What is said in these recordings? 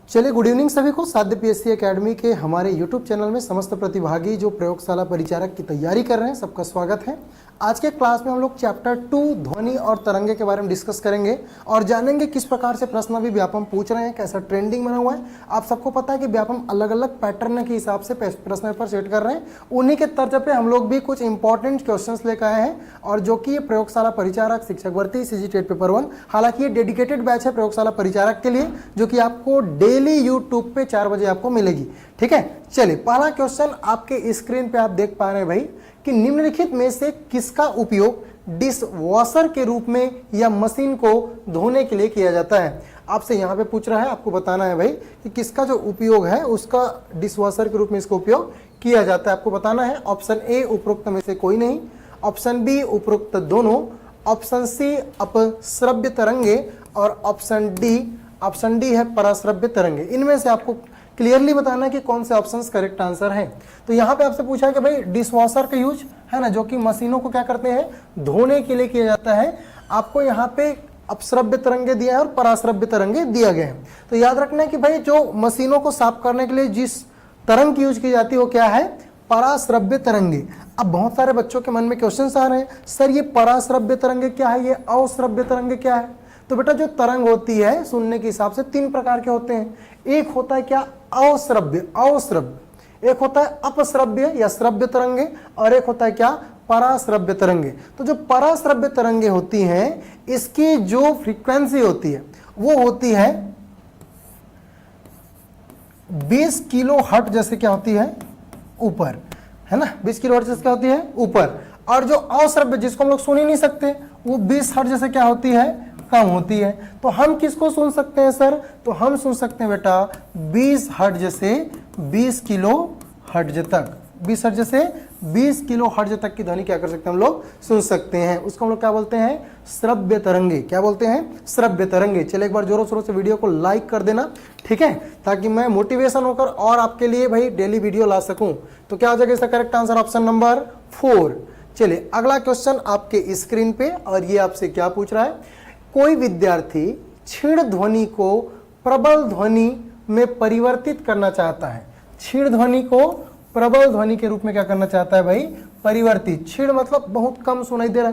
चलिए, good evening सभी को। साध्य पीएससी एकेडमी के हमारे यूट्यूब चैनल में समस्त प्रतिभागी जो प्रयोगशाला परिचारक की तैयारी कर रहे हैं, सबका स्वागत है। आज के क्लास में हम लोग चैप्टर 2 ध्वनि और तरंगे के बारे में डिस्कस करेंगे और जानेंगे किस प्रकार से प्रश्न भी व्यापम पूछ रहे हैं, कैसा ट्रेंडिंग बना हुआ है। आप सबको पता है कि व्यापम अलग अलग पैटर्न के हिसाब से प्रश्न पेपर सेट कर रहे हैं। उन्हीं के तर्ज पे हम लोग भी कुछ इंपॉर्टेंट क्वेश्चंस लेकर आए हैं और जो कि ये प्रयोगशाला परिचारक शिक्षक भर्ती सीजी टेट पेपर 1, हालांकि ये डेडिकेटेड बैच है प्रयोगशाला परिचारक के लिए, जो कि आपको डेली यूट्यूब पे 4 बजे आपको मिलेगी। ठीक है, चलिए पहला क्वेश्चन आपके स्क्रीन पे आप देख पा रहे हैं भाई कि निम्नलिखित में से किसका उपयोग डिश वॉशर के रूप में या मशीन को धोने के लिए किया जाता है। आपसे यहाँ पे पूछ रहा है, आपको बताना है भाई कि किसका जो उपयोग है उसका डिश वॉशर के रूप में इसका उपयोग किया जाता है। आपको बताना है ऑप्शन ए उपरोक्त में से कोई नहीं, ऑप्शन बी उपरोक्त दोनों, ऑप्शन सी अपश्रव्य तरंगे और ऑप्शन डी है पराश्रव्य तरंगे। इनमें से आपको क्लियरली बताना है कि कौन से ऑप्शंस करेक्ट आंसर है। तो यहाँ पे आपसे पूछा है कि भाई डिश वॉशर का यूज है ना, जो कि मशीनों को क्या करते हैं, धोने के लिए किया जाता है। आपको यहाँ पे अपश्रव्य तरंगे दिया है और पराश्रव्य तरंगे दिया गया है। तो याद रखना है कि भाई जो मशीनों को साफ करने के लिए जिस तरंग की यूज की जाती है वो क्या है, पराश्रव्य तरंगे। अब बहुत सारे बच्चों के मन में क्वेश्चन आ रहे हैं, सर ये पराश्रव्य तरंगे क्या है, ये अश्रव्य तरंगे क्या है। तो बेटा जो तरंग होती है सुनने के हिसाब से 3 प्रकार के होते हैं। एक होता है क्या, अश्रव्य, एक होता है अपश्रव्य या श्रव्य तरंगे, और एक होता है क्या, पराश्रव्य तरंगे। तो जो पराश्रव्य तरंगे होती हैं इसकी जो फ्रीक्वेंसी होती है वो होती है 20 किलो हर्ट्ज जैसे क्या होती है, ऊपर, है ना, 20 किलो हर्ट्ज जैसे क्या होती है, ऊपर। और जो अश्रव्य जिसको हम लोग सुन ही नहीं सकते वो 20 हर्ट्ज जैसे क्या होती है, कम होती है। तो हम किसको सुन सकते हैं सर, तो हम सुन सकते हैं बेटा 20 हर्ट्ज से 20 किलो हर्ट्ज तक, 20 हर्ट्ज से 20 किलो हर्ट्ज तक की ध्वनि क्या कर सकते हैं हम लोग, सुन सकते हैं। उसको हम लोग क्या बोलते हैं, श्रव्य तरंगे। क्या बोलते हैं, श्रव्य तरंगे। चलिए एक बार जोरों शोरों से वीडियो को लाइक कर देना, ठीक है, ताकि मैं मोटिवेशन होकर और आपके लिए भाई डेली वीडियो ला सकूं। तो क्या हो जाएगा इसका करेक्ट आंसर, ऑप्शन नंबर 4। चलिए अगला क्वेश्चन आपके स्क्रीन पे, और ये आपसे क्या पूछ रहा है, कोई विद्यार्थी क्षीण ध्वनि को प्रबल ध्वनि में परिवर्तित करना चाहता है। क्षीण ध्वनि को प्रबल ध्वनि के रूप में क्या करना चाहता है भाई, परिवर्तित। क्षीण मतलब बहुत कम सुनाई दे रहा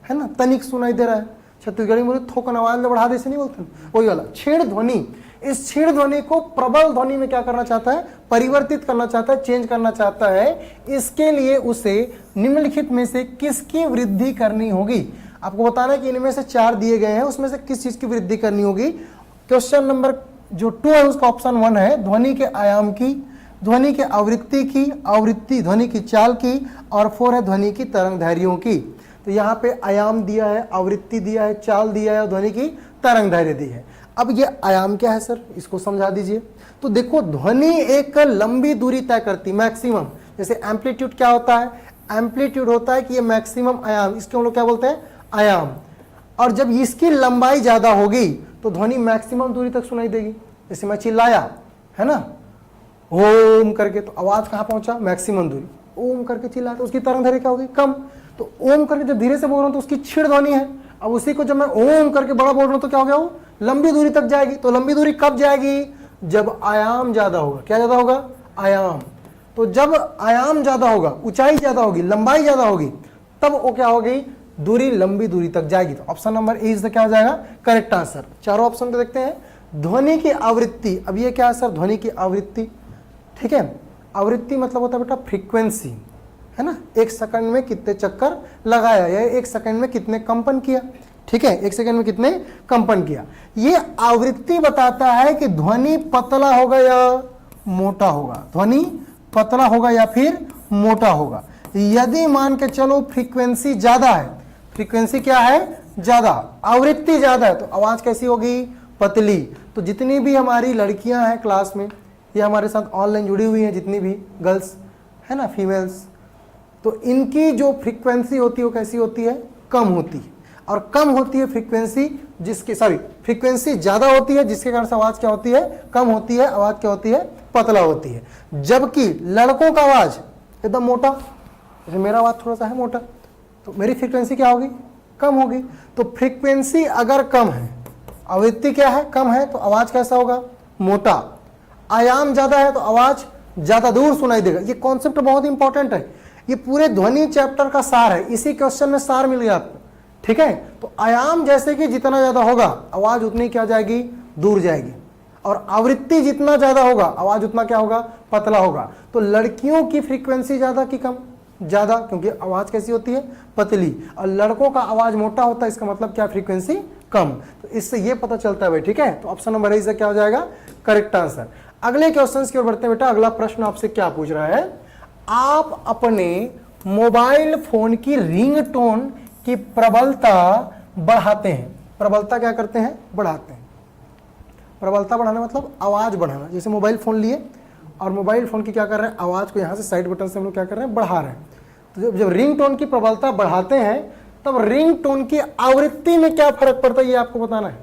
है ना, तनिक सुनाई दे रहा है। छत्तीसगढ़ी में बोले थोकन आवाज में बढ़ा दे, नहीं बोलते, वही वाला क्षीण ध्वनि। इस क्षीण ध्वनि को प्रबल ध्वनि में क्या करना चाहता है, परिवर्तित करना चाहता है, चेंज करना चाहता है। इसके लिए उसे निम्नलिखित में से किसकी वृद्धि करनी होगी। आपको बताना है कि इनमें से 4 दिए गए हैं, उसमें से किस चीज की वृद्धि करनी होगी। क्वेश्चन नंबर जो 2 है उसका ऑप्शन 1 है ध्वनि के आयाम की, ध्वनि के आवृत्ति की, आवृत्ति ध्वनि की चाल की, और 4 है ध्वनि की तरंगदैर्घ्यों की। तो यहाँ पे आयाम दिया है, आवृत्ति दिया है, चाल दिया है और ध्वनि की तरंगदैर्घ्य दी है। अब ये आयाम क्या है सर, इसको समझा दीजिए। तो देखो ध्वनि एक लंबी दूरी तय करती, मैक्सिमम। जैसे एम्पलीट्यूड क्या होता है, एम्पलीट्यूड होता है कि ये मैक्सिमम आयाम, इसको हम लोग क्या बोलते हैं, आयाम। और जब इसकी लंबाई ज्यादा होगी तो ध्वनि मैक्सिमम दूरी तक सुनाई देगी। जैसे मैं चिल्लाया, है ना, ओम करके, तो आवाज कहां पहुंचा, मैक्सिमम दूरी। ओम करके चिल्लाया तो उसकी तरंगदैर्घ्य क्या होगी, कम। तो ओम करके जब धीरे से बोल रहा हूं तो उसकी क्षीण ध्वनि है। अब उसी को जब मैं ओम करके बड़ा बोल रहा हूं तो क्या हो गया, वो लंबी दूरी तक जाएगी। तो लंबी दूरी कब जाएगी, जब आयाम ज्यादा होगा। क्या ज्यादा होगा, आयाम। तो जब आयाम ज्यादा होगा, ऊंचाई ज्यादा होगी, लंबाई ज्यादा होगी, तब वो क्या होगी, दूरी लंबी दूरी तक जाएगी। तो ऑप्शन नंबर ए इज क्या हो जाएगा, करेक्ट आंसर। चारों ऑप्शन पे देखते हैं। ध्वनि की आवृत्ति, अब ये क्या है सर, ध्वनि की आवृत्ति, ठीक है। आवृत्ति मतलब होता है बेटा फ्रीक्वेंसी, है ना, 1 सेकंड में कितने चक्कर लगाया या 1 सेकंड में कितने कंपन किया, ठीक है, 1 सेकंड में कितने कंपन किया। ये आवृत्ति बताता है कि ध्वनि पतला होगा या मोटा होगा, ध्वनि पतला होगा या फिर मोटा होगा। यदि मान के चलो फ्रीक्वेंसी ज्यादा है, फ्रीक्वेंसी क्या है, ज्यादा, आवृत्ति ज्यादा है, तो आवाज कैसी होगी, पतली। तो जितनी भी हमारी लड़कियां हैं क्लास में, ये हमारे साथ ऑनलाइन जुड़ी हुई हैं, जितनी भी गर्ल्स है ना, फीमेल्स, तो इनकी जो फ्रीक्वेंसी होती है वो कैसी होती है, कम होती है। और कम होती है फ्रीक्वेंसी जिसकी, सॉरी, फ्रीक्वेंसी ज्यादा होती है जिसके कारण से आवाज क्या होती है, कम होती है, आवाज क्या होती है, पतला होती है। जबकि लड़कों का आवाज एकदम मोटा, जैसे मेरा आवाज थोड़ा सा है मोटा, तो मेरी फ्रीक्वेंसी क्या होगी, कम होगी। तो फ्रीक्वेंसी अगर कम है, आवृत्ति क्या है, कम है, तो आवाज कैसा होगा, मोटा, आयाम ज्यादा है तो आवाज ज्यादा दूर सुनाई देगा। ये कॉन्सेप्ट बहुत इंपॉर्टेंट है, ये पूरे ध्वनि चैप्टर का सार है, इसी क्वेश्चन में सार मिल गया आपको, ठीक है। तो आयाम जैसे कि जितना ज्यादा होगा आवाज उतनी क्या जाएगी, दूर जाएगी, और आवृत्ति जितना ज्यादा होगा आवाज उतना क्या होगा, पतला होगा। तो लड़कियों की फ्रीक्वेंसी ज्यादा कि कम, ज्यादा, क्योंकि आवाज कैसी होती है, पतली, और लड़कों का आवाज मोटा होता है, इसका मतलब क्या, फ्रीक्वेंसी कम। तो इससे ये पता चलता है भाई, ठीक है। तो ऑप्शन नंबर ए से क्या हो जाएगा, करेक्ट आंसर। अगले क्वेश्चन की ओर बढ़ते हैं बेटा। अगला प्रश्न आपसे क्या पूछ रहा है, आप अपने मोबाइल फोन की रिंगटोन की प्रबलता बढ़ाते हैं। प्रबलता क्या करते हैं, बढ़ाते हैं। प्रबलता बढ़ाना मतलब आवाज बढ़ाना। जैसे मोबाइल फोन लिए और मोबाइल फोन की क्या कर रहे हैं, आवाज को यहां से साइड बटन से हम लोग क्या कर रहे हैं, बढ़ा रहे हैं। तो जब रिंग टोन की प्रबलता बढ़ाते हैं तब रिंग टोन की आवृत्ति में क्या फर्क पड़ता है, ये आपको बताना है।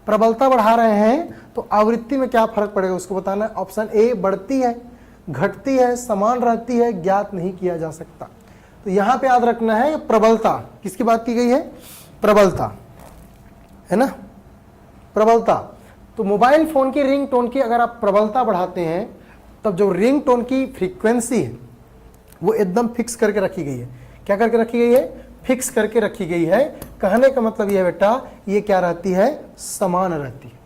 प्रबलता बढ़ा रहे हैं तो आवृत्ति में क्या फर्क पड़ेगा उसको बताना है। ऑप्शन ए, बढ़ती है, घटती है, समान रहती है, ज्ञात नहीं किया जा सकता। तो यहां पे याद रखना है प्रबलता किसकी बात की गई है, प्रबलता, है ना, प्रबलता। तो मोबाइल फोन की रिंग टोन की अगर आप प्रबलता बढ़ाते हैं तब जो रिंग टोन की फ्रीक्वेंसी है वो एकदम फिक्स करके रखी गई है। क्या करके रखी गई है, फिक्स करके रखी गई है। कहने का मतलब ये है बेटा, ये क्या रहती है, समान रहती है,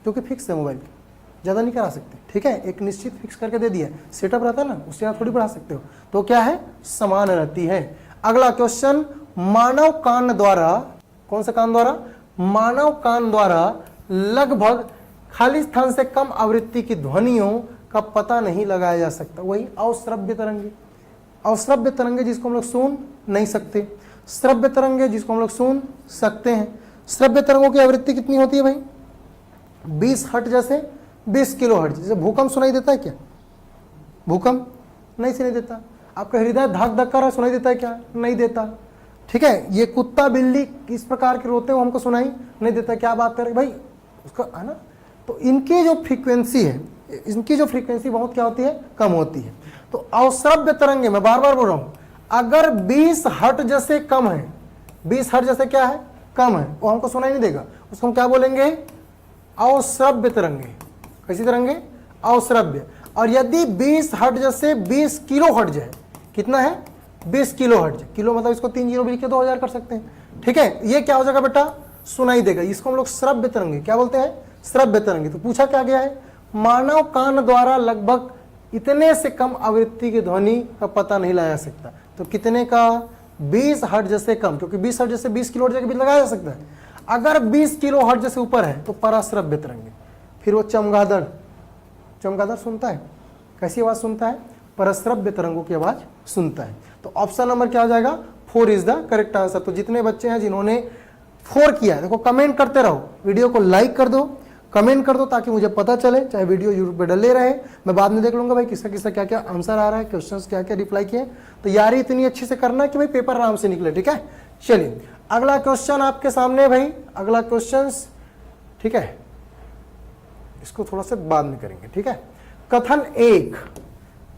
क्योंकि फिक्स है मोबाइल, ज़्यादा नहीं करा सकते, ठीक है। एक निश्चित फिक्स करके दे दिया, सेटअप रहता है ना, उससे आप थोड़ी बढ़ा सकते हो। तो क्या है, समान रहती है। अगला क्वेश्चन, मानव कान द्वारा, कौन सा कान द्वारा, मानव कान द्वारा लगभग खाली स्थान से कम आवृत्ति की ध्वनियों का पता नहीं लगाया जा सकता। वही अश्रव्य तरंगे, अश्रव्य तरंगे जिसको हम लोग सुन नहीं सकते, श्रव्य तरंगे जिसको हम लोग सुन सकते हैं। श्रव्य तरंगों की आवृत्ति कितनी होती है भाई, 20 हर्ट्ज जैसे 20 किलो हर्ट्ज। जैसे भूकंप सुनाई देता है क्या, भूकंप नहीं सुनाई देता। आपका हृदय धक धक कर रहा है, सुनाई देता है क्या, नहीं देता, ठीक है। ये कुत्ता बिल्ली किस प्रकार के रोते हो हमको सुनाई नहीं देता, क्या बात कर रहे भाई उसका, है ना। तो इनकी जो फ्रीक्वेंसी है, इनकी जो फ्रीक्वेंसी बहुत क्या होती है, कम होती है। तो अश्रव्य तरंगे, मैं बार बार बोल रहा हूं, अगर 20 हर्ट्ज जैसे कम है, 20 हर्ट्ज जैसे क्या है, कम है, वो हमको सुनाई नहीं देगा, उसको हम क्या बोलेंगे, अश्रव्य तरंगे। कैसी तरंगे, अश्रव्य। और यदि 20 हर्ट्ज जैसे 20 किलो हर्ट्ज है, कितना है, 20 किलो हर्ट्ज, किलो मतलब इसको 3 जीरो भी लिख के 2000 कर सकते हैं, ठीक है। ये क्या हो जाएगा बेटा, सुनाई देगा। इसको हम लोग श्रव्य तरंगे क्या बोलते हैं, श्रव्य तरंगे। तो पूछा क्या गया है, मानव कान द्वारा लगभग इतने से कम आवृत्ति की ध्वनि का पता नहीं लगाया जा सकता। तो कितने का, 20 हर्ट्ज से कम, क्योंकि 20 हर्ट्ज से 20 किलो हर्ट्ज भी लगाया जा सकता है। अगर 20 किलो हर्ट्ज से ऊपर है तो पराश्रव्य तरंगे। फिर वो चमगादड़, चमगादड़ सुनता है, कैसी आवाज सुनता है, परश्रव्य तरंगों की आवाज सुनता है। तो ऑप्शन नंबर क्या हो जाएगा, 4 इज द करेक्ट आंसर। तो जितने बच्चे हैं जिन्होंने 4 किया है, देखो कमेंट करते रहो, वीडियो को लाइक कर दो, कमेंट कर दो, ताकि मुझे पता चले, चाहे वीडियो यूट्यूब पे डले रहे, मैं बाद में देख लूंगा भाई किसका किसका क्या क्या आंसर आ रहा है, क्वेश्चंस क्या क्या रिप्लाई किए। तो यारी इतनी अच्छी से करना कि भाई पेपर आराम से निकले, ठीक है। चलिए अगला क्वेश्चन आपके सामने भाई, अगला क्वेश्चन, ठीक है, इसको थोड़ा सा बाद में करेंगे, ठीक है। कथन 1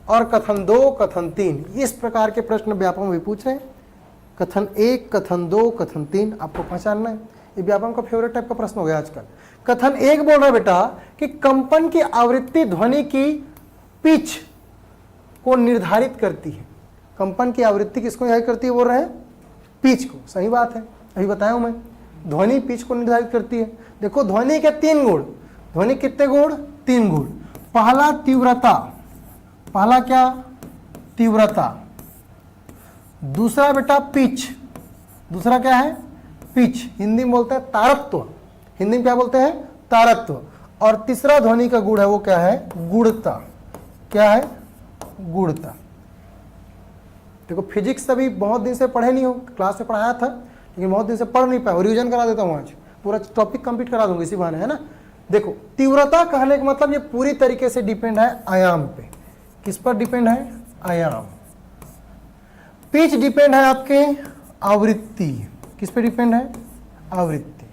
और कथन 2, कथन 3, इस प्रकार के प्रश्न व्यापक में भी पूछ रहे हैं। कथन 1, कथन 2, कथन 3 आपको पहचानना है। ये व्यापक का फेवरेट टाइप का प्रश्न हो गया आजकल। कथन 1 बोल रहा है बेटा कि कंपन की आवृत्ति ध्वनि की पिच को निर्धारित करती है। कंपन की आवृत्ति किसको निर्धारित करती है बोल रहे हैं, पिच को। सही बात है, अभी बताया हूं मैं, ध्वनि पिच को निर्धारित करती है। देखो ध्वनि के 3 गुण, ध्वनि कितने गुण, 3 गुण। पहला तीव्रता, पहला क्या, तीव्रता। दूसरा बेटा पिच, दूसरा क्या है, पिच, हिंदी में बोलते हैं तारत्व, हिंदी में क्या बोलते हैं, तारत्व। और तीसरा ध्वनि का गुण है वो क्या है, गुणता। क्या है, गुणता। देखो फिजिक्स अभी बहुत दिन से पढ़े नहीं हो, क्लास में पढ़ाया था लेकिन बहुत दिन से पढ़ नहीं पाया, रिवीजन करा देता हूं, आज पूरा टॉपिक कंप्लीट करा दूंगा इसी बहाने, है ना। देखो तीव्रता कहने का मतलब ये पूरी तरीके से डिपेंड है आयाम पे। किस पर डिपेंड है, आयाम। पिच डिपेंड है आपके आवृत्ति, किस पे डिपेंड है, आवृत्ति।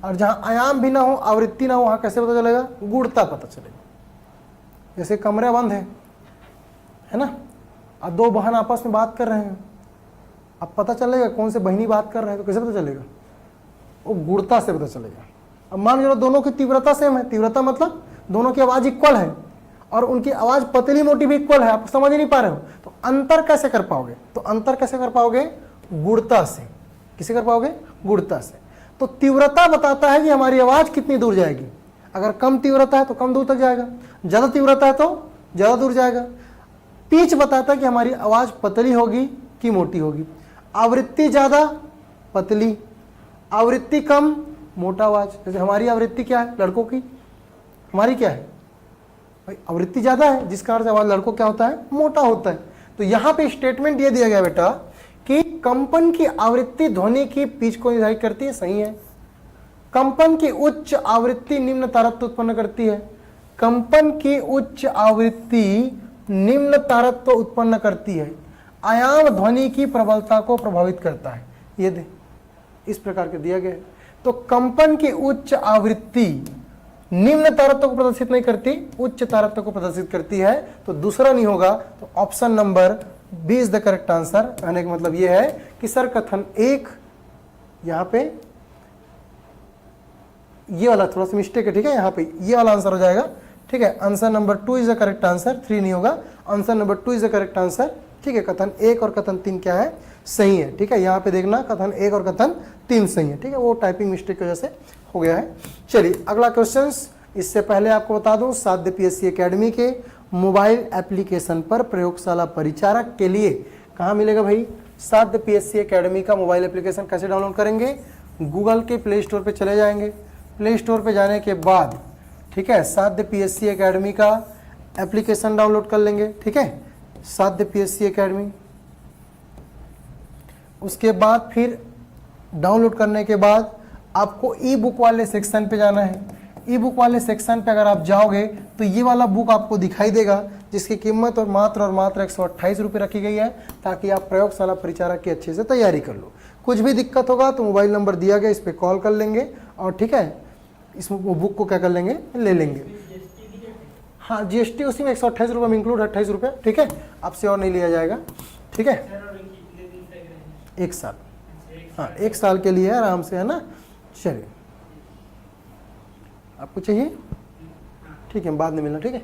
और जहां आयाम भी ना हो, आवृत्ति ना हो, वहां कैसे पता चलेगा, गुणता पता चलेगा। जैसे कमरे बंद है ना, अब 2 बहन आपस में बात कर रहे हैं, अब पता चलेगा कौन से बहनी बात कर रहे हैं, तो कैसे पता चलेगा, वो गुणता से पता चलेगा। अब मान लो दोनों की तीव्रता सेम है, तीव्रता मतलब दोनों की आवाज इक्वल है और उनकी आवाज पतली मोटी भी इक्वल है, आप समझ नहीं पा रहे हो, तो अंतर कैसे कर पाओगे? तो अंतर कैसे कर पाओगे? गुणता से। किसे कर पाओगे? गुणता से। तो तीव्रता बताता है कि हमारी आवाज कितनी दूर जाएगी। अगर कम तीव्रता है तो कम दूर तक जाएगा, ज्यादा तीव्रता है तो ज्यादा दूर जाएगा। पिच बताता है कि हमारी आवाज पतली होगी कि मोटी होगी। आवृत्ति ज्यादा पतली, आवृत्ति कम मोटा आवाज। जैसे हमारी आवृत्ति क्या है लड़कों की? हमारी क्या है भाई? आवृत्ति ज्यादा है, जिसका अर्थ आवाज लड़कों क्या होता है? मोटा होता है। तो यहां पे स्टेटमेंट ये दिया गया बेटा कि कंपन की आवृत्ति ध्वनि की पिच को निर्धारित करती है। सही है। कंपन की उच्च आवृत्ति निम्न तारत्व उत्पन्न करती है। कंपन की उच्च आवृत्ति निम्न तारत्व उत्पन्न करती है। आयाम ध्वनि की प्रबलता को प्रभावित करता है। ये दे इस प्रकार के दिया गया है। तो कंपन की उच्च आवृत्ति निम्न तारत्व को प्रदर्शित नहीं करती, उच्च तारत्व को प्रदर्शित करती है। तो दूसरा नहीं होगा, तो option number B is the correct answer. कहने का मतलब यह है कि सर कथन एक, यहां पे ये वाला थोड़ा सा मिस्टेक है, ठीक है, यहां पे ये वाला आंसर हो जाएगा, ठीक है। Answer number 2 is the correct answer, 3 नहीं होगा। Answer number 2 is the correct answer, ठीक है। कथन 1 और कथन 3 क्या है? सही है, ठीक है। यहाँ पे देखना कथन 1 और कथन 3 सही है, ठीक है। वो टाइपिंग मिस्टेक की वजह से हो गया है। चलिए अगला क्वेश्चन। इससे पहले आपको बता दूं, साध्य पीएससी एकेडमी के मोबाइल एप्लीकेशन पर प्रयोगशाला परिचारक के लिए कहाँ मिलेगा भाई? साध्य पीएससी एकेडमी का मोबाइल एप्लीकेशन कैसे डाउनलोड करेंगे? गूगल के प्ले स्टोर पे चले जाएंगे। प्ले स्टोर पे जाने के बाद, ठीक है, साध्य पीएससी एकेडमी का एप्लीकेशन डाउनलोड कर लेंगे, ठीक है, साध्य पीएससी एकेडमी। उसके बाद फिर डाउनलोड करने के बाद आपको ई बुक वाले सेक्शन पे जाना है। ई बुक वाले सेक्शन पे अगर आप जाओगे तो ये वाला बुक आपको दिखाई देगा, जिसकी कीमत और मात्र 128 रुपये रखी गई है, ताकि आप प्रयोगशाला परिचारक की अच्छे से तैयारी कर लो। कुछ भी दिक्कत होगा तो मोबाइल नंबर दिया गया, इस पर कॉल कर लेंगे और ठीक है, इस बुक को क्या कर लेंगे? ले लेंगे। हाँ, जीएसटी उसी में 128 रुपये में इंक्लूड, 28 रुपये, ठीक है, आपसे और नहीं लिया जाएगा, ठीक है। 1 साल, हाँ 1 साल के लिए आराम से, है ना। चलिए, आपको चाहिए? ठीक है, बाद में मिलना, ठीक है।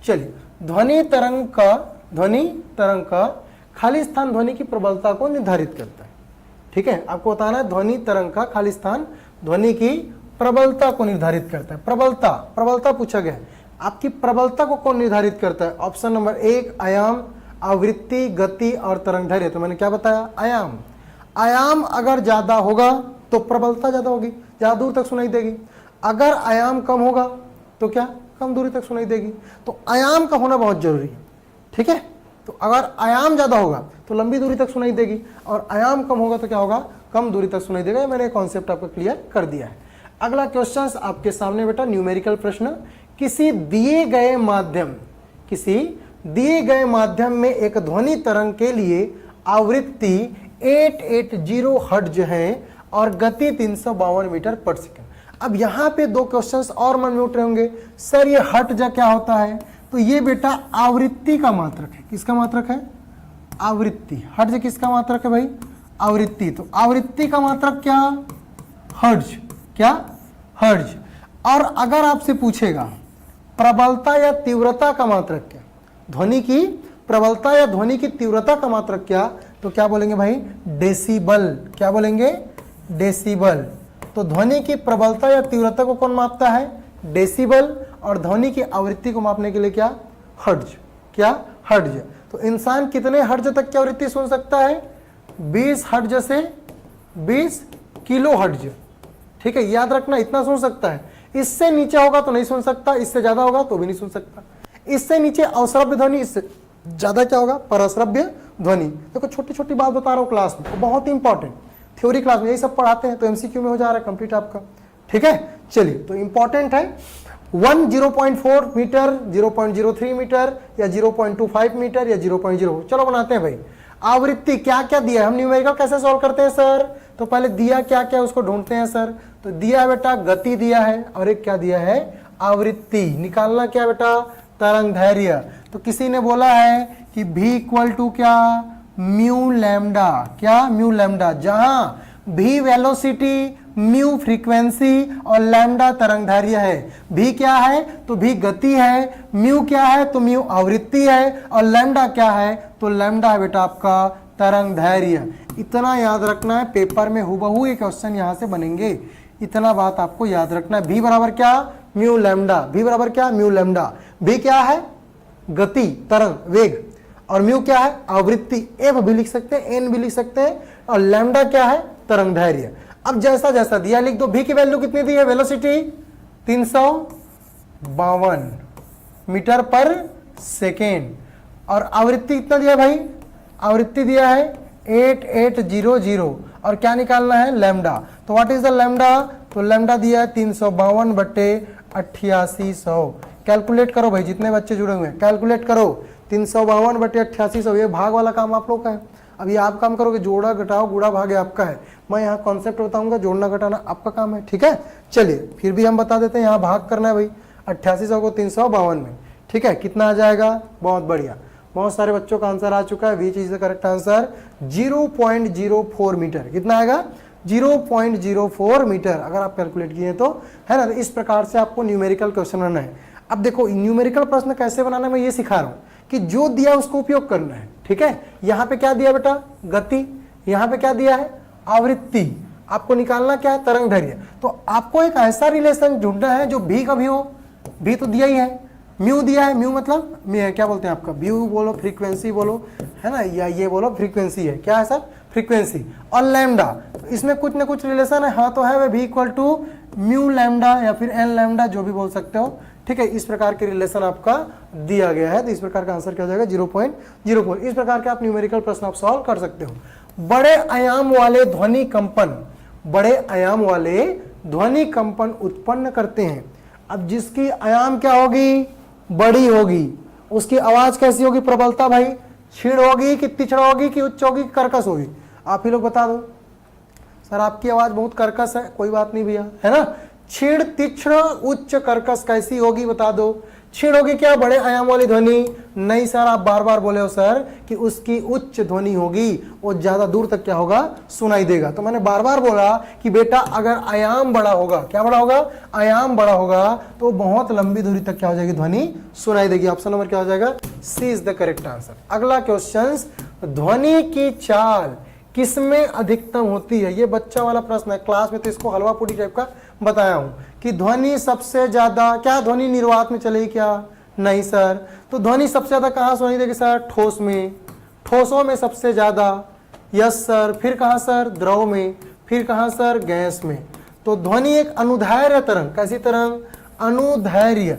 चलिए, ध्वनि तरंग का खाली स्थान ध्वनि की प्रबलता को निर्धारित करता है, ठीक है। आपको बताना है ध्वनि तरंग का खाली स्थान ध्वनि की प्रबलता को निर्धारित करता है। प्रबलता पूछा गया है, आपकी प्रबलता को कौन निर्धारित करता है? ऑप्शन नंबर 1 आयाम, आवृत्ति, गति और तरंग दैर्घ्य। तो मैंने क्या बताया? आयाम अगर ज्यादा होगा तो प्रबलता ज्यादा होगी, ज्यादा दूर तक सुनाई देगी। अगर आयाम कम होगा तो क्या? कम दूरी तक सुनाई देगी। तो आयाम का होना बहुत जरूरी है, ठीक है। तो अगर आयाम ज्यादा होगा तो लंबी दूरी तक सुनाई देगी, और आयाम कम होगा तो क्या होगा? कम दूरी तक सुनाई देगा। मैंने कॉन्सेप्ट आपको क्लियर कर दिया है। अगला क्वेश्चन आपके सामने बेटा, न्यूमेरिकल प्रश्न। किसी दिए गए माध्यम में एक ध्वनि तरंग के लिए आवृत्ति 880 हर्ट्ज है और गति 352 मीटर पर सेकंड। अब यहां पे 2 क्वेश्चंस और मन में उठ रहे होंगे, सर ये हर्ट्ज क्या होता है? तो ये बेटा आवृत्ति का मात्रक है। किसका मात्रक है? आवृत्ति। हर्ट्ज किसका मात्रक है भाई? आवृत्ति। तो आवृत्ति का मात्रक क्या? हर्ट्ज। क्या? हर्ट्ज। और अगर आपसे पूछेगा प्रबलता या तीव्रता का मात्रक क्या? ध्वनि की प्रबलता या ध्वनि की तीव्रता का मात्रक क्या? तो क्या बोलेंगे भाई? डेसिबल। क्या बोलेंगे? डेसिबल। तो ध्वनि की प्रबलता या तीव्रता को कौन मापता है? डेसिबल। और ध्वनि की आवृत्ति को मापने के लिए क्या? हर्ट्ज। क्या? हर्ट्ज। तो इंसान कितने हर्ट्ज तक की आवृत्ति सुन सकता है? 20 हर्ट्ज से 20 किलो हर्ट्ज, ठीक है, याद रखना, इतना सुन सकता है। इससे नीचे होगा तो नहीं सुन सकता, इससे ज्यादा होगा तो भी नहीं सुन सकता। इससे नीचे अवश्रव्य ध्वनि, इससे ज्यादा क्या होगा? परश्रव्य ध्वनि। देखो छोटी छोटी बात बता रहा हूं क्लास में, बहुत इंपॉर्टेंट, थ्योरी क्लास में यही सब पढ़ाते हैं, तो एमसीक्यू में हो जा रहा है कंप्लीट आपका, ठीक है। चलिए, तो इंपॉर्टेंट है 0.4 मीटर, 0.03 मीटर या 0.25 मीटर या 0.0। चलो बनाते हैं भाई। आवृत्ति क्या क्या दिया है? हम न्यूमेरिकल कैसे सॉल्व करते हैं सर? तो पहले दिया क्या क्या उसको ढूंढते हैं सर। तो दिया बेटा गति दिया है, और एक क्या दिया है? आवृत्ति। निकालना क्या बेटा? तरंग दैर्घ्य। तो किसी ने बोला है कि v इक्वल टू क्या? Mu lambda. क्या? Mu lambda. जहां भी वेलोसिटी, म्यू फ्रीक्वेंसी और लैम्डा तरंगदैर्घ्य है। भी क्या है तो भी गति है, म्यू क्या है तो म्यू आवृत्ति है और लैम्डा क्या है तो लैम्डा है बेटा आपका तरंगदैर्घ्य। इतना याद रखना है, पेपर में हुबहू ये क्वेश्चन यहां से बनेंगे। इतना बात आपको याद रखना है। भी बराबर क्या म्यू लैम्डा, भी बराबर क्या म्यू लैम्डा। भी क्या है गति, तरंग, वेग और म्यू क्या है आवृत्ति, एफ भी लिख सकते हैं, एन भी लिख सकते हैं और लैम्डा क्या है तरंगदैर्घ्य। अब जैसा जैसा दिया लिख दो। भी की वैल्यू कितनी दी है वेलोसिटी 352 मीटर पर सेकेंड और आवृत्ति कितना दिया भाई, आवृत्ति दिया है 8800 और क्या निकालना है लैम्डा। तो व्हाट इज द लैम्डा, तो लैम्डा दिया है 352/8800। कैलकुलेट करो भाई, जितने बच्चे जुड़े हुए हैं कैलकुलेट करो। 352/8800 ये भाग वाला काम आप लोग का है। अभी आप काम करोगे, जोड़ा घटाओ गुणा भाग आपका है। मैं यहाँ कॉन्सेप्ट बताऊंगा, जोड़ना घटाना आपका काम है, ठीक है। चलिए फिर भी हम बता देते हैं, यहाँ भाग करना है भाई 8800 को 352 में, ठीक है। कितना आ जाएगा, बहुत बढ़िया, बहुत सारे बच्चों का आंसर आ चुका है। Which is the correct answer 0.04 metre. कितना आएगा 0.04 मीटर अगर आप कैलकुलेट किए तो, है ना। तो इस प्रकार से आपको न्यूमेरिकल क्वेश्चन बनाना है। अब देखो न्यूमेरिकल प्रश्न कैसे बनाना है मैं ये सिखा रहा हूं कि जो दिया उसको उपयोग करना है, ठीक है। यहाँ पे क्या दिया बेटा गति, यहाँ पे क्या दिया है आवृत्ति, आपको निकालना क्या है तरंगदैर्घ्य। तो आपको एक ऐसा रिलेशन ढूंढना है जो भी कभी हो। भी तो दिया ही है, म्यू दिया है, म्यू मतलब क्या बोलते हैं आपका म्यू बोलो फ्रीक्वेंसी बोलो, है ना, या ये बोलो फ्रीक्वेंसी है, क्या है सर फ्रीक्वेंसी। और लैम्डा, तो इसमें कुछ ना कुछ रिलेशन है, हाँ तो है, वह भी इक्वल टू म्यू लैम्डा या फिर एन लैम्डा जो भी बोल सकते हो, ठीक है। इस प्रकार के रिलेशन आपका दिया गया है, तो इस प्रकार का आंसर क्या हो जाएगा 0.04। इस प्रकार के आप न्यूमेरिकल प्रश्न आप सॉल्व कर सकते हो। बड़े आयाम वाले ध्वनि कंपन, बड़े आयाम वाले ध्वनि कंपन उत्पन्न करते हैं। अब जिसकी आयाम क्या होगी बड़ी होगी, उसकी आवाज कैसी होगी प्रबलता भाई, क्षीण होगी कि तीक्ष्ण होगी कि उच्च होगी कि कर्कश होगी, आप ही लोग बता दो। सर आपकी आवाज बहुत कर्कश है, कोई बात नहीं भैया, है ना। क्षीण तीक्ष्ण उच्च कर्कश कैसी होगी बता दो। क्षीण होगी क्या बड़े आयाम वाली ध्वनि, नहीं सर आप बार बार बोले हो सर कि उसकी उच्च ध्वनि होगी, वो ज्यादा दूर तक क्या होगा सुनाई देगा। तो मैंने बार बार बोला कि बेटा अगर आयाम बड़ा होगा, क्या बड़ा होगा आयाम बड़ा होगा, तो बहुत लंबी दूरी तक क्या हो जाएगी ध्वनि सुनाई देगी। ऑप्शन नंबर क्या हो जाएगा सी इज द करेक्ट आंसर। अगला क्वेश्चन, ध्वनि की चाल किसमें अधिकतम होती है। ये बच्चा वाला प्रश्न है, क्लास में तो इसको हलवा पूरी टाइप का बताया हूं कि ध्वनि सबसे ज्यादा, क्या ध्वनि निर्वात में चलेगी क्या, नहीं सर। तो ध्वनि सबसे ज्यादा कहां सुनाई देगी सर ठोस में, ठोसों में सबसे ज्यादा, यस सर। फिर कहां सर द्रव में, फिर कहां सर गैस में। तो ध्वनि एक अनुदैर्घ्य तरंग, कैसी तरंग अनुदैर्घ्य,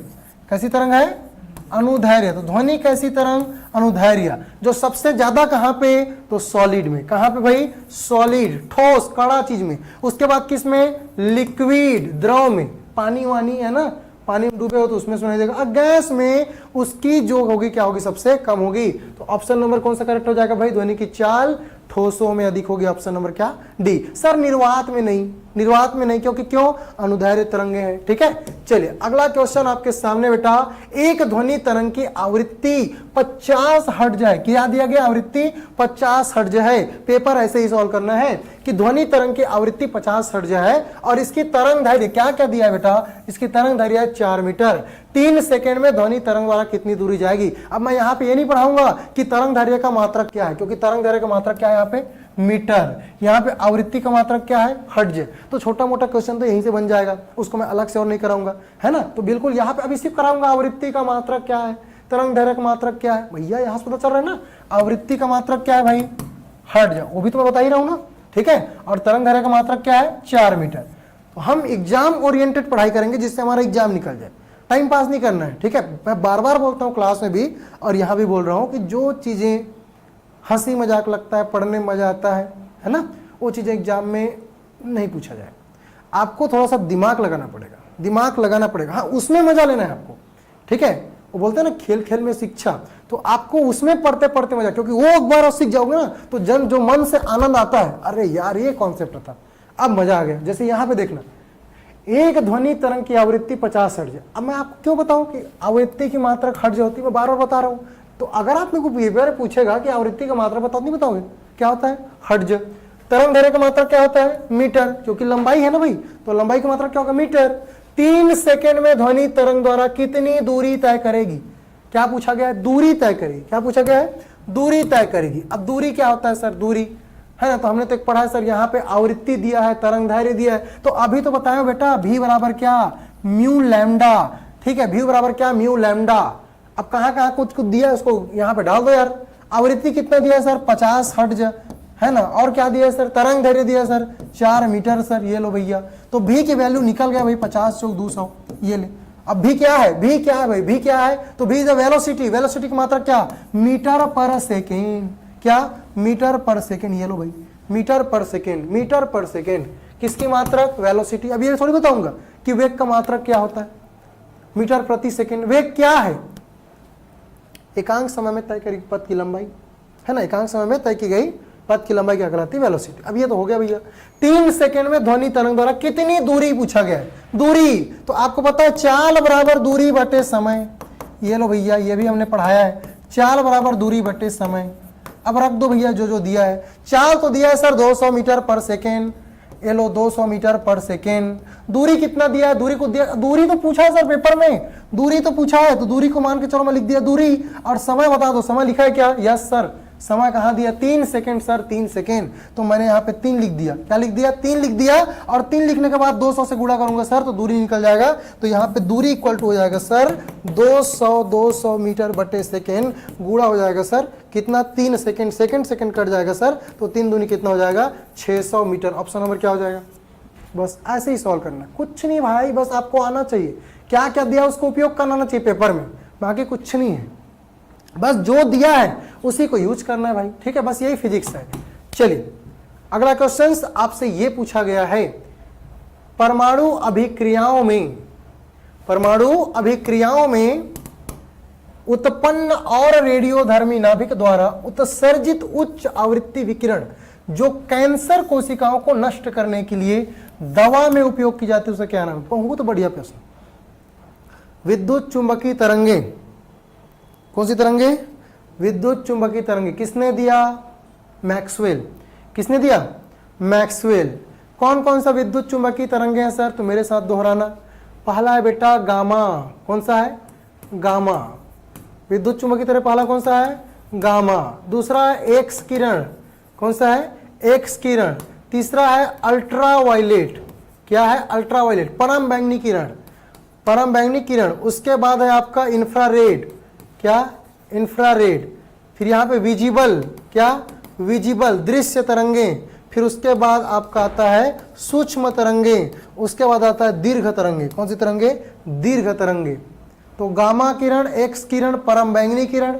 कैसी तरंग है अनुदैर्घ्य। तो ध्वनि कैसी तरंग अनुदैर्घ्य, जो सबसे ज्यादा कहां पे तो सॉलिड में, कहां पे भाई सॉलिड ठोस कड़ा चीज में। उसके बाद किस में लिक्विड द्रव में, पानी वानी है ना, पानी में डूबे हो तो उसमें सुनाई देगा। और गैस में उसकी जो होगी क्या होगी सबसे कम होगी। तो ऑप्शन नंबर कौन सा करेक्ट हो जाएगा भाई, ध्वनि की चाल ठोसों में अधिक होगी। ऑप्शन नंबर क्या डी। सर निर्वात में नहीं, निर्वात में नहीं क्योंकि क्यों अनुदैर्घ्य तरंगे हैं, ठीक है। चलिए अगला क्वेश्चन आपके सामने बेटा, एक ध्वनि तरंग की आवृत्ति 50 हर्ट्ज है। क्या दिया गया आवृत्ति 50 हर्ट्ज है। पेपर ऐसे ही सॉल्व करना है कि ध्वनि तरंग की आवृत्ति 50 हर्ट्ज है और इसकी तरंग दैर्घ्य क्या क्या दिया है बेटा, इसकी तरंग दैर्घ्य है 4 मीटर। 3 सेकंड में ध्वनि तरंग वाला कितनी दूरी जाएगी। अब मैं यहाँ पे ये नहीं पढ़ाऊंगा कि तरंग दैर्घ्य का मात्रक क्या है, क्योंकि तरंग दैर्घ्य का मात्रक क्या है यहाँ पे मीटर, यहाँ पे आवृत्ति का मात्रक क्या है हर्ट्ज। तो छोटा मोटा क्वेश्चन तो यहीं से बन जाएगा, उसको मैं अलग से और नहीं कराऊंगा, है ना। तो बिल्कुल यहाँ पे अभी सिर्फ कराऊंगा आवृत्ति का मात्रक क्या है, तरंग दैर्घ्य का मात्रक क्या है। भैया यहाँ से पता चल रहा है ना, आवृत्ति का मात्रक क्या है भाई हर्ट्ज, वो भी तो मैं बता ही रहा हूँ ना, ठीक है। और तरंग दैर्घ्य का मात्रक क्या है 4 मीटर। तो हम एग्जाम ओरिएंटेड पढ़ाई करेंगे जिससे हमारा एग्जाम निकल जाए, टाइम पास नहीं करना है, ठीक है। मैं बार बार बोलता हूँ क्लास में भी और यहाँ भी बोल रहा हूँ कि जो चीजें हंसी मजाक लगता है, पढ़ने में मजा आता है ना, वो चीजें एग्जाम में नहीं पूछा जाए। आपको थोड़ा सा दिमाग लगाना पड़ेगा, दिमाग लगाना पड़ेगा, हाँ उसमें मजा लेना है आपको, ठीक है। वो बोलते हैं ना खेल खेल में शिक्षा, तो आपको उसमें पढ़ते पढ़ते मजा, क्योंकि वो एक बार आप सीख जाओगे ना तो जो मन से आनंद आता है, अरे यार ये कॉन्सेप्ट था, अब मजा आ गया। जैसे यहाँ पे देखना, एक ध्वनि तरंग की आवृत्ति 50 हर्ट्ज। अब मैं आपको क्यों बताऊं कि आवृत्ति की मात्रक हर्ट्ज होती है, मैं बार बार बता रहा हूं। तो अगर आप मेरे को पेपर पूछेगा कि आवृत्ति का मात्रा बताओ, नहीं बताओगे क्या होता है हर्ट्ज। तरंग दैर्घ्य का मात्रक क्या होता है? मीटर, क्योंकि लंबाई है ना भाई, तो लंबाई का मात्रक क्या होगा? मीटर। 3 सेकंड में ध्वनि तरंग द्वारा कितनी दूरी तय करेगी? क्या पूछा गया है? दूरी तय करेगी। क्या पूछा गया है? दूरी तय करेगी। अब दूरी क्या होता है सर? दूरी है ना, तो हमने तो एक पढ़ा है सर, यहाँ पे आवृत्ति दिया है, तरंग दैर्घ्य दिया है, तो अभी तो बताया बेटा v बराबर क्या? Mu lambda. ठीक है, v बराबर क्या? Mu lambda. अब कहाँ कहाँ कुछ कुछ दिया है, उसको यहाँ पे डाल दो यार। आवृत्ति कितना दिया है सर? 50 हर्ट्ज है ना, और क्या दिया है सर? तरंग दैर्घ्य दिया है सर 4 मीटर सर। ये लो भैया, तो भी की वैल्यू निकल गया भाई 50 × 200। ये ले, अब भी क्या है? भी क्या है भाई? भी क्या है? तो भी इज द वेलोसिटी। वेलोसिटी की मात्रा क्या? मीटर पर सेकेंड। क्या? मीटर पर सेकेंड। ये लो भाई, मीटर पर सेकेंड। मीटर पर सेकेंड किसकी मात्रक? वेलोसिटी। अब ये थोड़ी बताऊंगा कि वेग का मात्रक क्या होता है? मीटर प्रति सेकेंड। वेग क्या है? एकांक समय में तय करी पथ की लंबाई है ना, एकांक समय में तय की गई पथ की लंबाई क्या कहलाती है? वेलोसिटी। अब ये तो हो गया भैया। 3 सेकंड में ध्वनि तरंग द्वारा कितनी दूरी पूछा गया है? दूरी, तो आपको पता है चाल बराबर दूरी बटे समय। ये लो भैया, ये भी हमने पढ़ाया है, चाल बराबर दूरी बटे समय। अब रख दो भैया जो जो दिया है। चाल तो दिया है सर 200 मीटर पर सेकेंड। ये लो 200 मीटर पर सेकेंड। दूरी कितना दिया है? दूरी को दिया, दूरी तो पूछा है सर पेपर में, दूरी तो पूछा है, तो दूरी को मान के चलो मैं लिख दिया दूरी। और समय बता दो, समय लिखा है क्या? यस सर, समय कहाँ दिया? 3 सेकंड सर, 3 सेकंड। तो मैंने यहाँ पे 3 लिख दिया। क्या लिख दिया? 3 लिख दिया। और 3 लिखने के बाद 200 से गुणा करूंगा सर, तो दूरी निकल जाएगा। तो यहाँ पे दूरी इक्वल टू हो जाएगा सर 200 मीटर बटे सेकेंड, गुणा हो जाएगा सर कितना? 3 सेकंड। सेकंड कट जाएगा सर, तो 3 दूनी कितना हो जाएगा? 600 मीटर। ऑप्शन नंबर क्या हो जाएगा? बस ऐसे ही सॉल्व करना, कुछ नहीं भाई, बस आपको आना चाहिए क्या क्या दिया उसको उपयोग करना आना चाहिए पेपर में, बाकी कुछ नहीं है। बस जो दिया है उसी को यूज करना है भाई, ठीक है, बस यही फिजिक्स है। चलिए अगला क्वेश्चन आपसे ये पूछा गया है, परमाणु अभिक्रियाओं में उत्पन्न और रेडियोधर्मी नाभिक द्वारा उत्सर्जित उच्च आवृत्ति विकिरण जो कैंसर कोशिकाओं को नष्ट करने के लिए दवा में उपयोग की जाती है उसे क्या नाम है? कहूंगा तो बढ़िया प्रश्न। विद्युत चुंबकीय तरंगे, कौन सी तरंगे? विद्युत चुंबकीय तरंगे। किसने दिया? मैक्सवेल। किसने दिया? मैक्सवेल। कौन कौन सा विद्युत चुंबकीय तरंगे हैं सर? तो मेरे साथ दोहराना। पहला है बेटा गामा। कौन सा है? गामा। विद्युत चुंबकीय तरंग पहला कौन सा है? गामा। दूसरा है एक्स किरण। कौन सा है? एक्स किरण। तीसरा है अल्ट्रावायलेट। क्या है? अल्ट्रावायलेट, परम बैंगनी किरण। परम बैंगनी किरण। उसके बाद है आपका इंफ्रारेड। क्या? इंफ्रारेड। फिर यहाँ पे विजिबल। क्या? विजिबल, दृश्य तरंगे। फिर उसके बाद आपका आता है सूक्ष्म तरंगे। उसके बाद आता है दीर्घ तरंगे। कौन सी तरंगे? दीर्घ तरंगे। तो गामा किरण, एक्स किरण, परम बैंगनी किरण,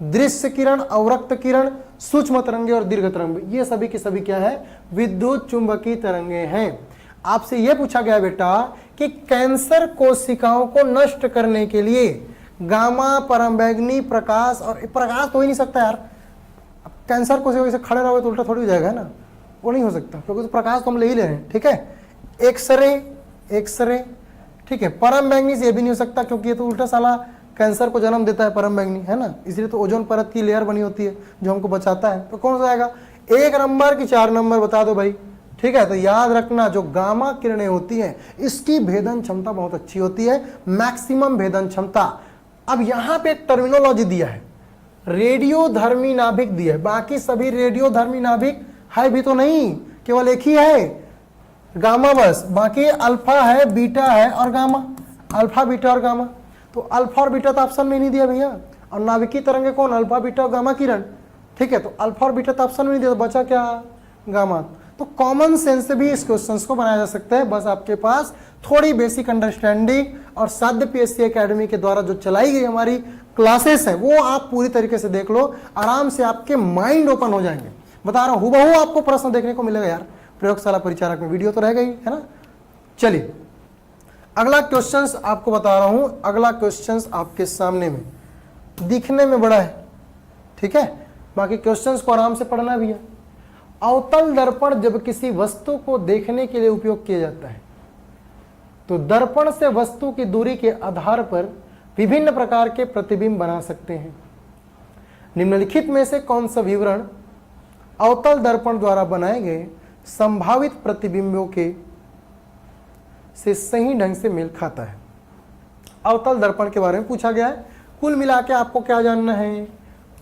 दृश्य किरण, अवरक्त किरण, सूक्ष्म तरंगे और दीर्घ तरंगे, ये सभी के सभी क्या है? विद्युत चुंबकीय तरंगे हैं। आपसे यह पूछा गया बेटा कि कैंसर कोशिकाओं को नष्ट करने के लिए गामा, परम बैंगनी, प्रकाश, और प्रकाश तो ही नहीं सकता यार, कैंसर कोशिका से खड़े रहोगे तो उल्टा थोड़ी हो जाएगा ना, वो नहीं हो सकता, क्योंकि तो प्रकाश तो हम ले ही ले रहे हैं, ठीक है। एक्सरे, एक्सरे, ठीक है। परम बैंगनी से ये भी नहीं हो सकता क्योंकि ये तो उल्टा साला कैंसर को जन्म देता है परम बैंगनी, है ना, इसलिए तो ओजोन परत की लेयर बनी होती है जो हमको बचाता है। तो कौन सा आएगा? 1 नंबर की 4 नंबर बता दो भाई, ठीक है। तो याद रखना जो गामा किरणें होती हैं इसकी भेदन क्षमता बहुत अच्छी होती है, मैक्सिमम भेदन क्षमता। अब यहां पे एक टर्मिनोलॉजी दिया है, रेडियोधर्मी नाभिक दिया है, बाकी सभी रेडियोधर्मी नाभिक है भी तो नहीं, केवल एक ही है गामा बस, बाकी अल्फा है, बीटा है और गामा, अल्फा, बीटा और गामा। तो अल्फा और बीटा तो ऑप्शन में नहीं दिया भैया, और नाभिकीय तरंगे कौन? अल्फा, बीटा और गामा किरण, ठीक है। तो अल्फा और बीटा तो ऑप्शन में नहीं दिया, तो बचा क्या? गामा। तो कॉमन सेंस से भी इस क्वेश्चंस को बनाया जा सकता है, बस आपके पास थोड़ी बेसिक अंडरस्टैंडिंग और साध्य पीएससी एकेडमी के द्वारा जो चलाई गई हमारी क्लासेस है वो आप पूरी तरीके से देख लो, आराम से आपके माइंड ओपन हो जाएंगे। बता रहा हूं हुबहू आपको प्रश्न देखने को मिलेगा यार, प्रयोगशाला परिचारक में वीडियो तो रह गई है ना। चलिए अगला क्वेश्चंस आपको बता रहा हूं, अगला क्वेश्चंस आपके सामने में दिखने में बड़ा है, ठीक है, बाकी क्वेश्चंस को आराम से पढ़ना भी है। अवतल दर्पण जब किसी वस्तु को देखने के लिए उपयोग किया जाता है तो दर्पण से वस्तु की दूरी के आधार पर विभिन्न प्रकार के प्रतिबिंब बना सकते हैं। निम्नलिखित में से कौन सा विवरण अवतल दर्पण द्वारा बनाए गए संभावित प्रतिबिंबों के से सही ढंग से मेल खाता है। अवतल दर्पण के बारे में पूछा गया है। कुल मिला के आपको क्या जानना है?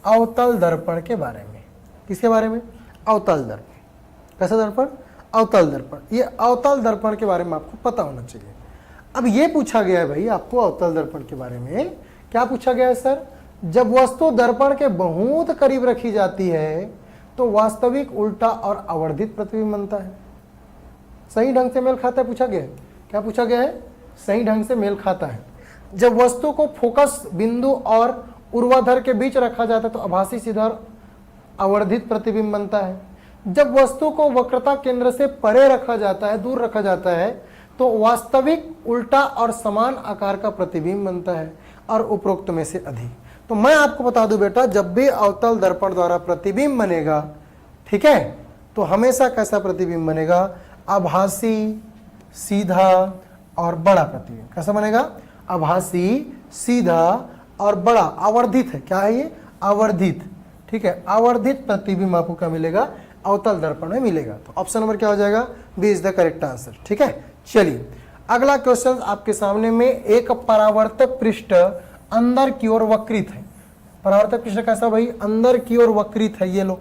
अवतल दर्पण के बारे में। किसके बारे में? अवतल दर्पण। कैसा दर्पण? अवतल दर्पण। ये अवतल दर्पण के बारे में आपको पता होना चाहिए। अब ये पूछा गया है भाई आपको अवतल दर्पण के बारे में, क्या पूछा गया है सर? जब वस्तु दर्पण के बहुत करीब रखी जाती है तो वास्तविक, उल्टा और आवर्धित प्रतिबिंब बनता है। सही ढंग से मेल खाता है पूछा गया है। क्या पूछा गया है? सही ढंग से मेल खाता है। जब वस्तु को फोकस बिंदु और ऊर्ध्वाधर के बीच रखा जाता है तो आभासी, सीधा और आवर्धित प्रतिबिंब बनता है। जब वस्तु को वक्रता केंद्र से परे रखा जाता है, दूर रखा जाता है, तो वास्तविक, उल्टा और समान आकार का प्रतिबिंब बनता है, और उपरोक्त में से अधिक। तो मैं आपको बता दूं बेटा, जब भी अवतल दर्पण द्वारा प्रतिबिंब बनेगा, ठीक है, तो हमेशा कैसा प्रतिबिंब बनेगा? आभासी, सीधा और बड़ा प्रतिबिंब। कैसा बनेगा? आभासी, सीधा और बड़ा। आवर्धित है, क्या है ये? आवर्धित। ठीक है, आवर्धित प्रतिबिंब आपको क्या मिलेगा? अवतल दर्पण में मिलेगा। तो ऑप्शन नंबर क्या हो जाएगा? B is the correct answer. ठीक है, चलिए अगला क्वेश्चन आपके सामने में। एक परावर्तक पृष्ठ अंदर की ओर वक्रित है। परावर्तक पृष्ठ कैसा भाई? अंदर की ओर वक्रित है। ये लो,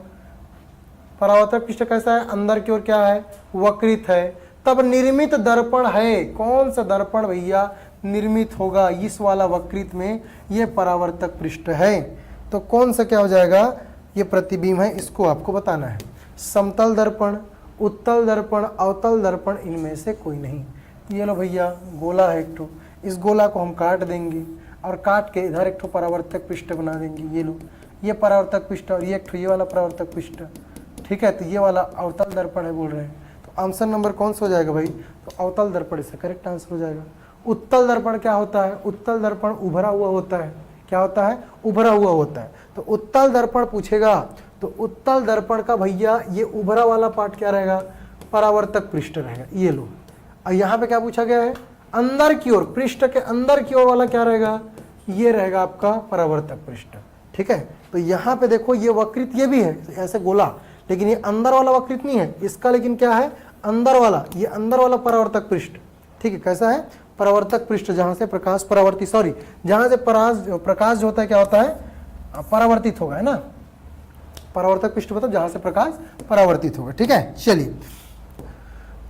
परावर्तक पृष्ठ कैसा है? अंदर की ओर क्या है? वक्रित है। तब निर्मित दर्पण है। कौन सा दर्पण भैया निर्मित होगा? इस वाला वक्रित में ये परावर्तक पृष्ठ है। तो कौन सा क्या हो जाएगा? ये प्रतिबिंब है, इसको आपको बताना है। समतल दर्पण, उत्तल दर्पण, अवतल दर्पण, इनमें से कोई नहीं। ये लो भैया, गोला है एक ठो, इस गोला को हम काट देंगे और काट के इधर एक ठो परावर्तक पृष्ठ बना देंगे। ये लो, ये परावर्तक पृष्ठ और ये एक ठो ये वाला परावर्तक पृष्ठ। ठीक है, तो ये वाला अवतल दर्पण है बोल रहे हैं। तो आंसर नंबर कौन सा हो जाएगा भाई? तो अवतल दर्पण इसका करेक्ट आंसर हो जाएगा। उत्तल दर्पण क्या होता है? उत्तल दर्पण उभरा हुआ होता है। क्या होता है? उभरा हुआ होता है। तो उत्तल दर्पण पूछेगा तो उत्तल दर्पण का भैया ये उभरा वाला पार्ट क्या रहेगा? परावर्तक पृष्ठ रहेगा। ये लो, और यहाँ पे क्या पूछा गया है? अंदर की ओर, पृष्ठ के अंदर की ओर वाला क्या रहेगा? ये रहेगा आपका परावर्तक पृष्ठ। ठीक है, तो यहाँ पे देखो ये वक्रित ये भी है ऐसे गोला, लेकिन ये अंदर वाला वक्रित नहीं है इसका, लेकिन क्या है? अंदर वाला, ये अंदर वाला परावर्तक पृष्ठ। ठीक है, कैसा है? परावर्तक पृष्ठ, जहां से प्रकाश परावर्तित, सॉरी, जहां से प्रकाश जो होता है क्या होता है? परावर्तित होगा, है ना? परावर्तक पृष्ठ मतलब जहां से प्रकाश परावर्तित होगा। ठीक है, चलिए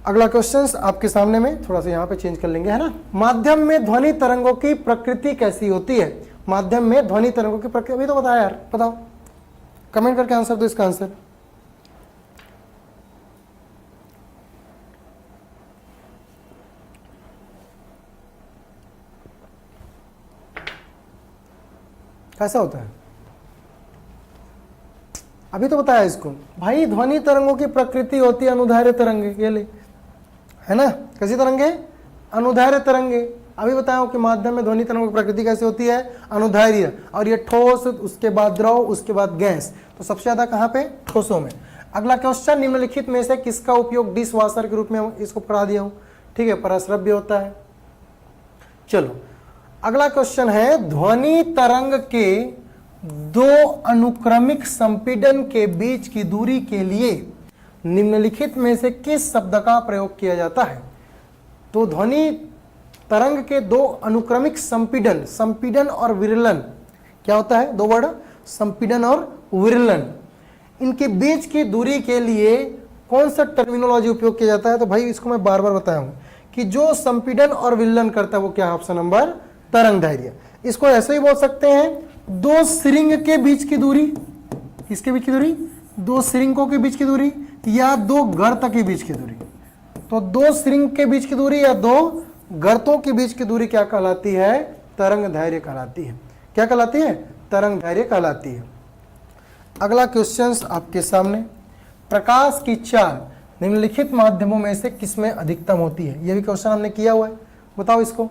अगला क्वेश्चन आपके सामने में, थोड़ा सा यहाँ पे चेंज कर लेंगे, है ना? माध्यम में ध्वनि तरंगों की प्रकृति कैसी होती है? माध्यम में ध्वनि तरंगों की प्रकृति अभी तो बताया यार, बताओ, कमेंट करके आंसर दो इसका आंसर। कैसा होता है? अभी तो बताया इसको भाई। ध्वनि तरंगों की प्रकृति होती है अनुदैर्घ्य तरंगे। ये ले, है ना? कैसी तरंगे? अनुदैर्घ्य तरंगे। अभी बताया कि माध्यम में ध्वनि तरंगों की प्रकृति कैसे होती है? अनुदैर्घ्य। और ये ठोस, उसके बाद द्रव, उसके बाद गैस। तो सबसे ज्यादा कहाँ पे? ठोसों में। अगला क्वेश्चन, निम्नलिखित में से किसका उपयोग डिश वॉशर के रूप में इसको पढ़ा दिया हूं। ठीक है, परस्रव्य होता है। चलो अगला क्वेश्चन है, ध्वनि तरंग के दो अनुक्रमिक संपीड़न के बीच की दूरी के लिए निम्नलिखित में से किस शब्द का प्रयोग किया जाता है? तो ध्वनि तरंग के दो अनुक्रमिक संपीड़न, संपीड़न और विरलन, क्या होता है? दो वर्ड, संपीड़न और विरलन, इनके बीच की दूरी के लिए कौन सा टर्मिनोलॉजी उपयोग किया जाता है? तो भाई इसको मैं बार बार बताया हूं कि जो संपीड़न और विरलन करता है वो क्या है? ऑप्शन नंबर तरंग दैर्घ्य। इसको ऐसे ही बोल सकते हैं, दो सिरिंग के बीच की दूरी। किसके बीच की दूरी? दो सिरिंगों के बीच की दूरी, या दो गर्त के बीच की दूरी। तो दो सिरिंग के बीच की दूरी या दो गर्तों के बीच की दूरी क्या कहलाती है? तरंग दैर्घ्य कहलाती है। क्या कहलाती है? तरंग दैर्घ्य कहलाती है। अगला क्वेश्चन आपके सामने, प्रकाश की चाल निम्नलिखित माध्यमों में से किसमें अधिकतम होती है? यह भी क्वेश्चन हमने किया हुआ है, बताओ इसको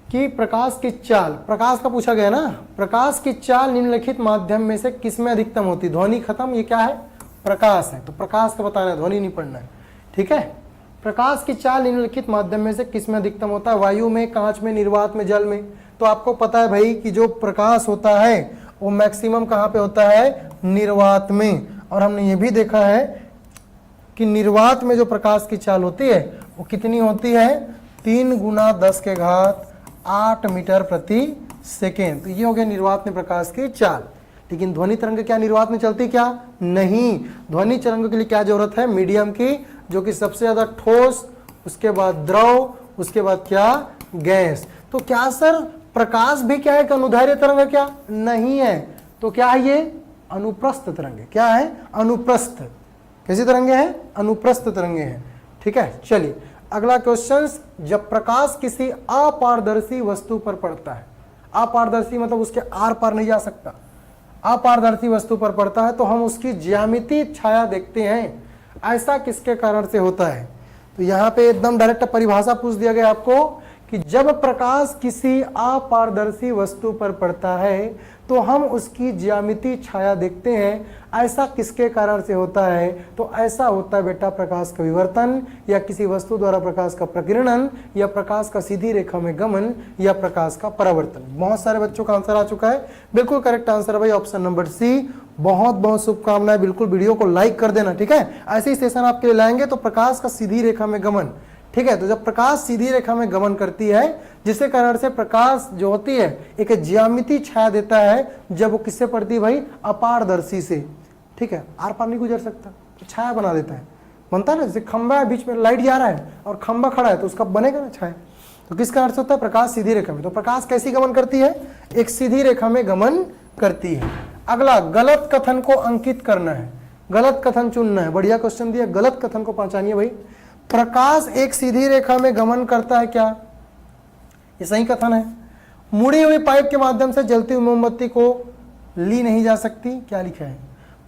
कि प्रकाश की चाल, प्रकाश का पूछा गया ना, प्रकाश की चाल निम्नलिखित माध्यम में से किसमें अधिकतम होती है? ध्वनि खत्म, ये क्या है? प्रकाश है, तो प्रकाश का बताना है, ध्वनि नहीं पढ़ना है। ठीक है, प्रकाश की चाल निम्नलिखित माध्यम में से किसमें अधिकतम होता है? वायु में, कांच में, निर्वात में, जल में। तो आपको पता है भाई कि जो प्रकाश होता है वो मैक्सिमम कहाँ पे होता है? निर्वात में। और हमने ये भी देखा है कि निर्वात में जो प्रकाश की चाल होती है वो कितनी होती है, 3 × 10⁸ मीटर प्रति सेकेंड। तो ये हो गया निर्वात में प्रकाश की चाल। लेकिन ध्वनि तरंग क्या निर्वात में चलती क्या, नहीं। ध्वनि तरंग के लिए क्या जरूरत है, मीडियम की, जो कि सबसे ज्यादा ठोस, उसके बाद द्रव, उसके बाद क्या, गैस। तो क्या सर प्रकाश भी क्या है, अनुदैर्घ्य तरंग है क्या, नहीं है। तो क्या है ये, अनुप्रस्थ तरंग। क्या है, अनुप्रस्थ। कैसी तरंगे हैं, अनुप्रस्थ तरंगे हैं। ठीक है, चलिए अगला क्वेश्चन, जब प्रकाश किसी अपारदर्शी वस्तु पर पड़ता है, अपारदर्शी मतलब उसके आर पार नहीं जा सकता, अपारदर्शी वस्तु पर पड़ता है तो हम उसकी ज्यामितीय छाया देखते हैं। ऐसा किसके कारण से होता है, तो यहां पे एकदम डायरेक्ट परिभाषा पूछ दिया गया आपको कि जब प्रकाश किसी अपारदर्शी वस्तु पर पड़ता है तो हम उसकी ज्यामितीय छाया देखते हैं। ऐसा किसके कारण से होता है, तो ऐसा होता है बेटा प्रकाश का विवर्तन, या किसी वस्तु द्वारा प्रकाश का प्रकीर्णन, या प्रकाश का सीधी रेखा में गमन, या प्रकाश का परावर्तन। बहुत सारे बच्चों का आंसर आ चुका है, बिल्कुल करेक्ट आंसर है भाई ऑप्शन नंबर सी। बहुत बहुत शुभकामनाएं, बिल्कुल वीडियो को लाइक कर देना। ठीक है, ऐसे ही सेशन आपके लिए लाएंगे। तो प्रकाश का सीधी रेखा में गमन, ठीक है, तो जब प्रकाश सीधी रेखा में गमन करती है, जिसके कारण से प्रकाश जो होती है एक ज्यामितीय छाया देता है, जब वो किससे पड़ती है भाई, अपारदर्शी से। ठीक है, आर पार नहीं गुजर सकता तो छाया बना देता है, बनता है ना, जैसे खंबा है, बीच में लाइट जा रहा है और खंबा खड़ा है तो उसका बनेगा ना छाया। तो किस कारण से होता है, प्रकाश सीधी रेखा में। तो प्रकाश कैसी गमन करती है, एक सीधी रेखा में गमन करती है। अगला, गलत कथन को अंकित करना है, गलत कथन चुनना है। बढ़िया क्वेश्चन दिया, गलत कथन को पहचानिए भाई। प्रकाश एक सीधी रेखा में गमन करता है क्या, ये सही कथन है। मुड़ी हुई पाइप के माध्यम से जलती हुई मोमबत्ती को ली नहीं जा सकती, क्या लिखा है।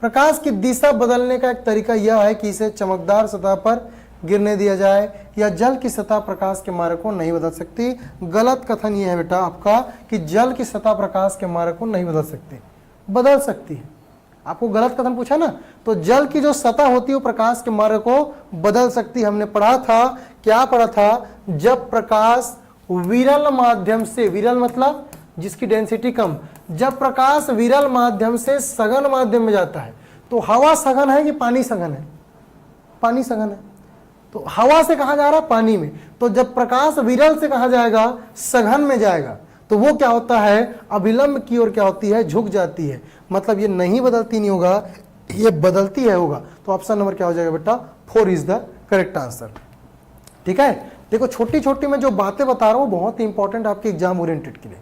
प्रकाश की दिशा बदलने का एक तरीका यह है कि इसे चमकदार सतह पर गिरने दिया जाए, या जल की सतह प्रकाश के मार्ग को नहीं बदल सकती। गलत कथन यह है बेटा आपका कि जल की सतह प्रकाश के मार्ग को नहीं बदल सकती, बदल सकती है। आपको गलत कथन पूछा ना, तो जल की जो सतह होती है वो प्रकाश के मार्ग को बदल सकती है। हमने पढ़ा था, क्या पढ़ा था, जब प्रकाश विरल माध्यम से, विरल मतलब जिसकी डेंसिटी कम, जब प्रकाश विरल माध्यम से सघन माध्यम में जाता है, तो हवा सघन है कि पानी सघन है, पानी सघन है, तो हवा से कहा जा रहा है पानी में। तो जब प्रकाश विरल से कहा जाएगा सघन में जाएगा, तो वो क्या होता है, अभिलंब की ओर क्या होती है, झुक जाती है। मतलब ये नहीं बदलती नहीं होगा, ये बदलती है होगा। तो ऑप्शन नंबर क्या हो जाएगा बेटा, 4 इज द करेक्ट आंसर। ठीक है, देखो छोटी छोटी मैं जो बातें बता रहा हूं बहुत ही इंपॉर्टेंट आपके एग्जाम ओरिएंटेड के लिए।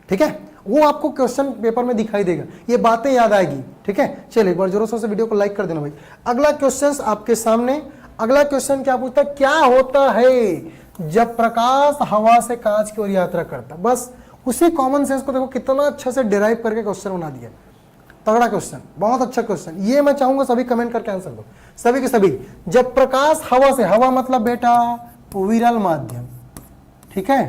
ठीक है, वो आपको क्वेश्चन पेपर में दिखाई देगा, ये बातें याद आएगी। ठीक है, चलिए एक बार जोरों से वीडियो को लाइक कर देना भाई। अगला क्वेश्चन आपके सामने, अगला क्वेश्चन क्या पूछता है, क्या होता है जब प्रकाश हवा से कांच की ओर यात्रा करता। बस उसी कॉमन सेंस को देखो कितना अच्छा से डिराइव करके क्वेश्चन बना दिया, तगड़ा क्वेश्चन, बहुत अच्छा क्वेश्चन। ये मैं चाहूंगा सभी कमेंट करके आंसर दो, सभी के सभी। जब प्रकाश हवा से, हवा मतलब बेटा विरल माध्यम, ठीक है,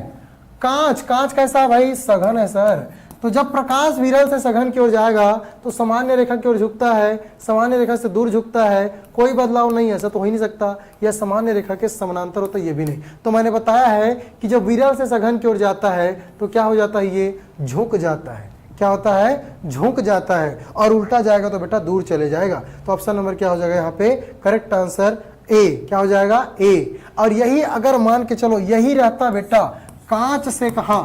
कांच, कांच कैसा भाई, सघन है सर। तो जब प्रकाश विरल से सघन की ओर जाएगा तो सामान्य रेखा की ओर झुकता है, सामान्य रेखा से दूर झुकता है, कोई बदलाव नहीं, ऐसा तो हो ही नहीं सकता। यह सामान्य रेखा के समानांतर होता है, ये भी नहीं। तो मैंने बताया है कि जब विरल से सघन की ओर जाता है तो क्या हो जाता है, ये झुक जाता है। क्या होता है, झुक जाता है। और उल्टा जाएगा तो बेटा दूर चले जाएगा। तो ऑप्शन नंबर क्या हो जाएगा यहाँ पे, करेक्ट आंसर ए। क्या हो जाएगा, ए। और यही अगर मान के चलो यही रहता बेटा कांच से, कहा,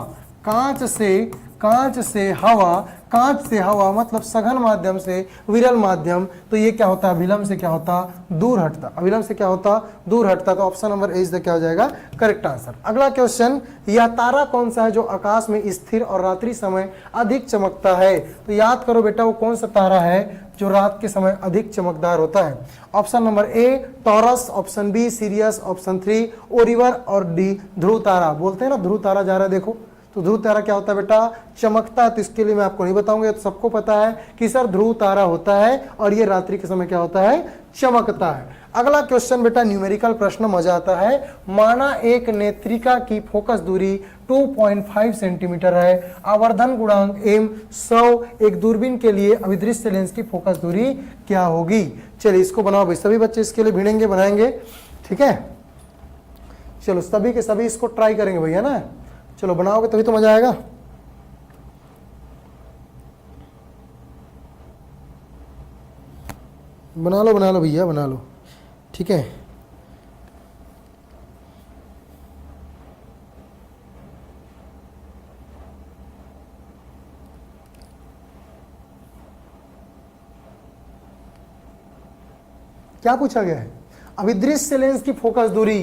कांच से हवा, कांच से हवा मतलब सघन माध्यम से विरल माध्यम, तो ये क्या होता है, अभिलंब से क्या होता, दूर हटता, अभिलंब से क्या होता, दूर हटता। तो option number A is the क्या हो जाएगा, करेक्ट आंसर। अगला क्वेश्चन, यह तारा कौन सा है जो आकाश में स्थिर और रात्रि समय अधिक चमकता है। तो याद करो बेटा वो कौन सा तारा है जो रात के समय अधिक चमकदार होता है। Option number A taurus, option be serious, option 3 ओरिवर और डी ध्रुव तारा। बोलते हैं ना ध्रुव तारा जा रहा है, देखो तो ध्रुव तारा क्या होता है बेटा, चमकता है। तो इसके लिए मैं आपको नहीं बताऊंगा, तो सबको पता है कि सर ध्रुव तारा होता है और ये रात्रि के समय क्या होता है, चमकता है। अगला क्वेश्चन बेटा न्यूमेरिकल प्रश्न, मजा आता है। माना एक नेत्रिका की फोकस दूरी 2.5 सेंटीमीटर है, आवर्धन गुणांक m 100, एक दूरबीन के लिए अभिदृश्य लेंस की फोकस दूरी क्या होगी। चलिए इसको बनाओ भाई, सभी बच्चे इसके लिए भिड़ेंगे, बनाएंगे। ठीक है, चलो सभी के सभी इसको ट्राई करेंगे भैया ना, चलो बनाओगे तभी तो मजा आएगा। बना लो भैया, बना लो, ठीक है। क्या पूछा गया है? अभिदृश्य लेंस की फोकस दूरी,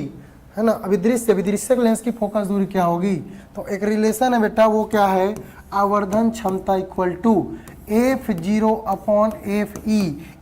है ना, अभिदृश्य लेंस की फोकस दूरी क्या होगी? तो एक रिलेशन है बेटा, वो क्या है? आवर्धन क्षमता equal to F0 upon FE।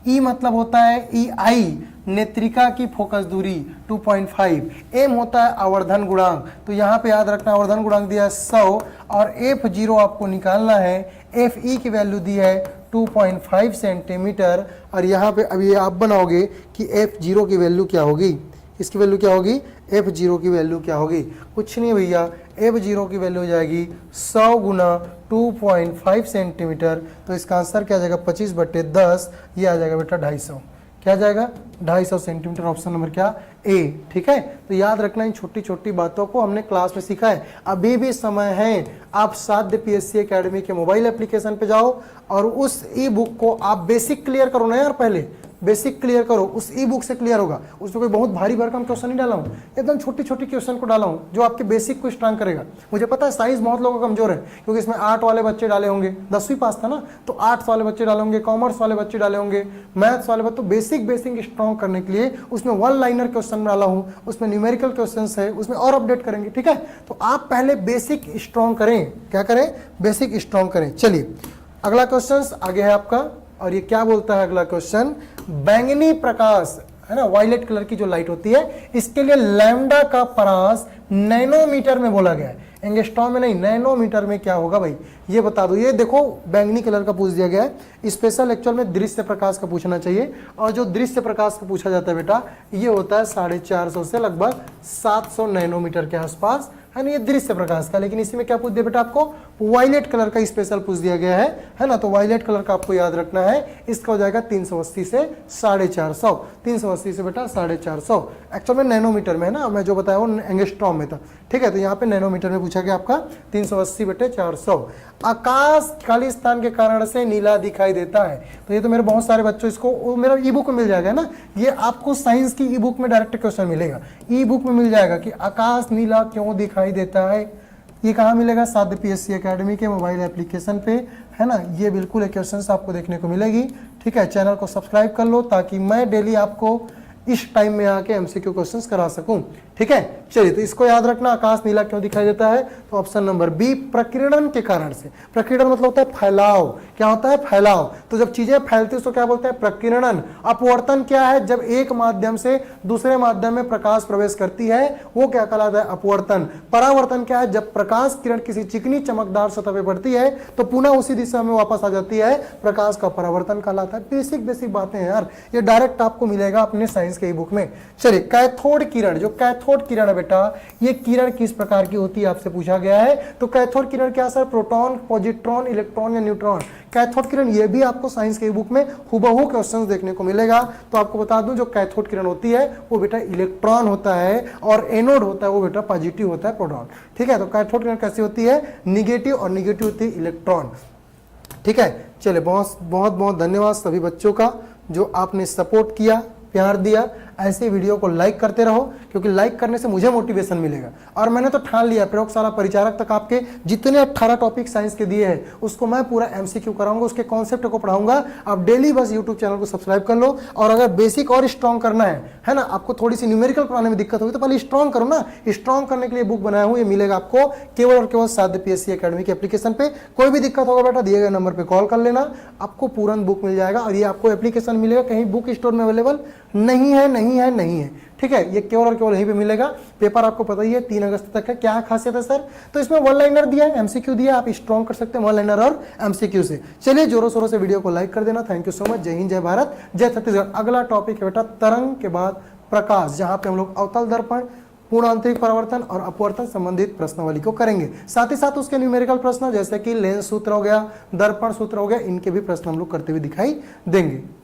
E मतलब होता है EI, नेत्रिका की फोकस दूरी 2.5। M होता है आवर्धन गुणांक, तो यहाँ पे याद रखना आवर्धन गुणांक दिया है 100 और F0 आपको निकालना है। FE की वैल्यू दी है 2.5 सेंटीमीटर। और यहाँ पे अभी आप बनाओगे कि F0 की वैल्यू क्या होगी, इसकी वैल्यू क्या होगी? F0 की वैल्यू क्या होगी? कुछ नहीं भैया, F0 की वैल्यू हो जाएगी 100 गुना 2.5 सेंटीमीटर। तो इसका आंसर क्या आ जाएगा? 25/10, ये आ जाएगा बेटा 250। क्या आ जाएगा? 250 सेंटीमीटर। ऑप्शन नंबर क्या? ए, ठीक है। तो याद रखना, इन छोटी छोटी बातों को हमने क्लास में सीखा है। अभी भी समय है, आप साध्य PSC एकेडमी के मोबाइल एप्लीकेशन पे जाओ और उस ई बुक को आप बेसिक क्लियर करो ना यार, पहले बेसिक क्लियर करो, उस ई बुक से क्लियर होगा। उसमें कोई बहुत भारी भरकम क्वेश्चन नहीं डाला हूँ, एकदम छोटी छोटी क्वेश्चन को डाला हूँ जो आपके बेसिक को स्ट्रांग करेगा। मुझे पता है साइंस बहुत लोगों का कमजोर है, क्योंकि इसमें आर्ट वाले बच्चे डाले होंगे, 10वीं पास था ना, तो आर्ट्स वाले बच्चे डाले होंगे, कॉमर्स वाले बच्चे डाले होंगे, मैथ्स वाले बच्चे। तो बेसिक स्ट्रॉन्ग करने के लिए उसमें 1 लाइनर क्वेश्चन डाला हूँ, उसमें न्यूमेरिकल क्वेश्चन है, उसमें और अपडेट करेंगे, ठीक है। तो आप पहले बेसिक स्ट्रॉन्ग करें, क्या करें? बेसिक स्ट्रॉन्ग करें। चलिए अगला क्वेश्चन आगे है आपका, और ये क्या बोलता है अगला क्वेश्चन? बैंगनी प्रकाश, है ना, वायलेट कलर की जो लाइट होती है, इसके लिए लैम्डा का परास नैनोमीटर में बोला गया है, एंगस्ट्रॉम में नहीं, नैनोमीटर में क्या होगा भाई? ये बता दो। ये देखो बैंगनी कलर का पूछ दिया गया है, स्पेशल एक्चुअल में दृश्य प्रकाश का पूछना चाहिए, और जो दृश्य प्रकाश का पूछा जाता है बेटा, ये होता है 450 से लगभग 700 नैनोमीटर के आसपास, है ना, ये दृश्य प्रकाश का। लेकिन इसी में क्या पूछ दिया बेटा आपको? वायलेट कलर का स्पेशल पूछ दिया गया है ना। तो वायलेट कलर का आपको याद रखना है, इसका हो जाएगा 380 से 450, 380 से बेटा 450। एक्चुअल में नैनोमीटर में है ना, मैं जो बताया वो एंगस्ट्रॉम में था, ठीक है। तो यहाँ पे नैनोमीटर में पूछा गया आपका 380/400। आकाश खालिस्तान के कारण से नीला दिखाई देता है, तो ये तो मेरे बहुत सारे बच्चों, इसको मेरा ई बुक में मिल जाएगा ना, ये आपको साइंस की ई बुक में डायरेक्ट क्वेश्चन मिलेगा, ई बुक में मिल जाएगा कि आकाश नीला क्यों दिखाई देता है। ये कहाँ मिलेगा? साध्य PSC एकेडमी के मोबाइल एप्लीकेशन पे, है ना। ये बिल्कुल एक क्वेश्चन आपको देखने को मिलेगी, ठीक है। चैनल को सब्सक्राइब कर लो ताकि मैं डेली आपको इस टाइम में आके MCQ क्वेश्चंस करा सकूं, ठीक है। चलिए, तो इसको याद रखना, आकाश नीला क्यों दिखाई देता है? तो ऑप्शन नंबर बी, प्रकीर्णन के कारण से। प्रकीर्णन मतलब होता है फैलाव, क्या होता है? फैलाव। तो जब चीजें फैलती है उसको क्या बोलते हैं? प्रकीर्णन। अपवर्तन क्या है? जब एक माध्यम से दूसरे माध्यम में प्रकाश प्रवेश करती है, वो क्या कहलाता है? अपवर्तन। परावर्तन क्या है? जब प्रकाश किरण किसी चिकनी चमकदार सतह पर पड़ती है तो पुनः उसी दिशा में वापस आ जाती है, प्रकाश का परावर्तन कहलाता है। बेसिक बातें हैं यार, ये डायरेक्ट आपको मिलेगा अपने साइंस के बुक में। चलिए, कैथोड किरण, जो कैथोड किरण है बेटा, ये किरण किस प्रकार की होती है आपसे पूछा गया है। तो कैथोड किरण क्या सर? प्रोटॉन, पॉजिट्रॉन, इलेक्ट्रॉन या न्यूट्रॉन। कैथोड किरण, ये भी आपको साइंस के बुक में हुबहू क्वेश्चंस देखने को मिलेगा। तो आपको बता दूं, जो कैथोड किरण होती है वो बेटा इलेक्ट्रॉन होता है, और एनोड होता है वो बेटा पॉजिटिव होता है, प्रोटॉन, ठीक है। तो कैथोड किरण कैसी होती है? निगेटिव, और निगेटिव होती है इलेक्ट्रॉन, ठीक है। चलिए, बहुत बहुत धन्यवाद सभी बच्चों का जो आपने सपोर्ट किया, प्यार दिया। ऐसे वीडियो को लाइक करते रहो, क्योंकि लाइक करने से मुझे मोटिवेशन मिलेगा। और मैंने तो ठान लिया, प्रयोगशाला परिचारक तक आपके जितने 18 टॉपिक साइंस के दिए हैं उसको मैं पूरा MCQ कराऊंगा, उसके कॉन्सेप्ट को पढ़ाऊंगा। आप डेली बस यूट्यूब चैनल को सब्सक्राइब कर लो। और अगर बेसिक और स्ट्रॉन्ग करना है ना, आपको थोड़ी सी न्यूमेरिकल पढ़ाने में दिक्कत होगी तो पहले स्ट्रॉन्ग करो ना। स्ट्रॉन्ग करने के लिए बुक बनाया हूँ, ये मिलेगा आपको केवल और केवल साध्य PSC एकेडमी के एप्लीकेशन पे। कोई भी दिक्कत होगा बेटा, दिए गए नंबर पर कॉल कर लेना, आपको पूरा बुक मिल जाएगा। और ये आपको एप्लीकेशन मिलेगा, कहीं बुक स्टोर में अवेलेबल नहीं है, ठीक है। ये केवल और केवल यहीं पे मिलेगा। पेपर आपको पता ही है 3 अगस्त तक है। क्या खासियत है सर? तो इसमें 1 लाइनर दिया है, MCQ दिया है, आप स्ट्रॉन्ग कर सकते हैं 1 लाइनर और MCQ से। चलिए, जोरों शोरों से वीडियो को लाइक कर देना। Thank you so much. जय हिंद, जय भारत, जय छत्तीसगढ़। अगला टॉपिक है बेटा तरंग के बाद प्रकाश, जहां पे हम लोग अवतल दर्पण, पूर्ण आंतरिक परावर्तन और अपवर्तन संबंधित प्रश्नावली को करेंगे। साथ ही साथ उसके न्यूमेरिकल प्रश्न जैसे कि लेंस सूत्र हो गया, दर्पण सूत्र हो गया, इनके भी प्रश्न हम लोग करते हुए दिखाई देंगे।